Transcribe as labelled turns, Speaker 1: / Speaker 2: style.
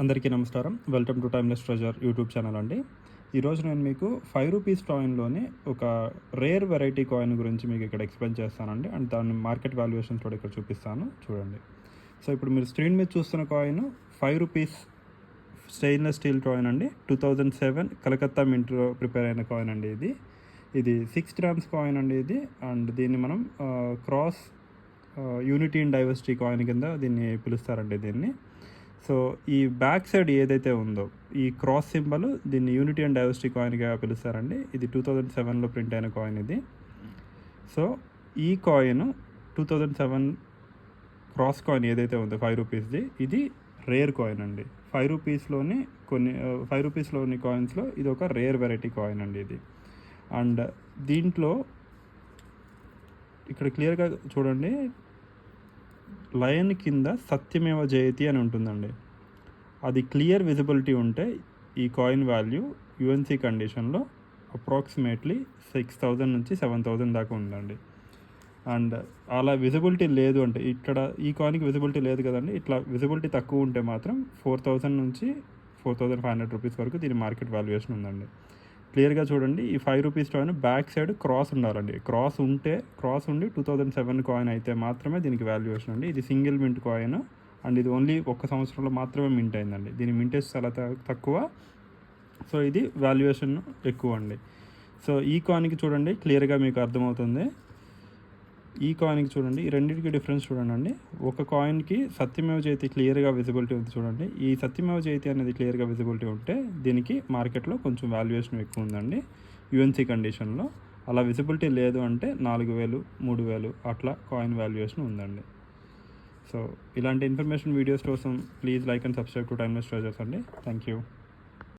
Speaker 1: అందరికీ నమస్కారం. Welcome to timeless treasure YouTube channel అండి. ఈరోజు నేను మీకు ₹5 కాయిన్‌లోని ఒక రేర్ వెరైటీ కాయిన్ గురించి మీకు ఇక్కడ ఎక్స్‌ప్లెయిన్ చేస్తానండి. అండ్ దాని మార్కెట్ వాల్యుయేషన్స్ కూడా ఇక్కడ చూపిస్తాను చూడండి. సో ఇప్పుడు మీరు స్క్రీన్ మీద చూస్తున్న కాయిన్ ₹5 స్టెయిన్‌లెస్ స్టీల్ కాయిన్ అండి. 2007 కలకత్తా మింట్‌లో ప్రిపేర్ అయిన కాయిన్ అండి ఇది. ఇది 6 గ్రామ్స్ కాయిన్ అండి ఇది. అండ్ దీన్ని మనం cross unity in diversity coin కింద దీన్ని పిలుస్తారండి దీన్ని. సో ఈ బ్యాక్ సైడ్ ఏదైతే ఉందో ఈ క్రాస్ సింబల్ దీన్ని యూనిటీ అండ్ డైవర్సిటీ కాయిన్గా పిలుస్తారండి. ఇది 2007లో ప్రింట్ అయిన కాయిన్ ఇది. సో ఈ కాయిన్ 2007 క్రాస్ కాయిన్ ఏదైతే ఉందో ₹5ది ఇది రేర్ కాయిన్ అండి. ₹5లోని ₹5లోని కాయిన్స్లో ఇది ఒక రేర్ వెరైటీ కాయిన్ అండి ఇది. అండ్ దీంట్లో ఇక్కడ క్లియర్గా చూడండి, లయన్ కింద సత్యమేవ జయతి అని ఉంటుందండి. అది క్లియర్ విజిబిలిటీ ఉంటే ఈ కాయిన్ వాల్యూ యుఎన్సి కండిషన్లో అప్రాక్సిమేట్లీ 6,000 నుంచి 7,000 దాకా ఉందండి. అండ్ అలా విజిబిలిటీ లేదు అంటే ఇక్కడ ఈ కాయిన్కి విజిబిలిటీ లేదు కదండి. ఇట్లా విజిబిలిటీ తక్కువ ఉంటే మాత్రం 4,000 నుంచి ₹4,500 వరకు దీని మార్కెట్ వాల్యుయేషన్ ఉందండి. క్లియర్గా చూడండి, ఈ ₹5 కాయిన్ బ్యాక్ సైడ్ క్రాస్ ఉండాలండి. క్రాస్ ఉండి 2007 కాయిన్ అయితే మాత్రమే దీనికి వాల్యుయేషన్ అండి. ఇది సింగిల్ మింట్ కాయిన్ అండ్ ఇది ఓన్లీ 1 సంవత్సరంలో మాత్రమే మింట్ అయిందండి. దీని మింటేజ్ చాలా తక్కువ. సో ఇది వాల్యుయేషన్ ఎక్కువ అండి. సో ఈ కాయిన్కి చూడండి, క్లియర్గా మీకు అర్థమవుతుంది. ఈ కాయిన్కి చూడండి, ఈ రెండింటికి డిఫరెన్స్ చూడండి. ఒక కాయిన్కి సత్యమేవ జయతి క్లియర్గా విజిబిలిటీ ఉంది చూడండి. ఈ సత్యమేవ జయతి అనేది క్లియర్గా విజిబిలిటీ ఉంటే దీనికి మార్కెట్లో కొంచెం వాల్యుయేషన్ ఎక్కువ ఉందండి యుఎన్సి కండిషన్లో. అలా విజిబిలిటీ లేదు అంటే 4,000, 3,000 అట్లా కాయిన్ వాల్యుయేషన్ ఉందండి. సో ఇలాంటి ఇన్ఫర్మేషన్ వీడియోస్ కోసం please like and subscribe to Timeless Treasures అండి. Thank you.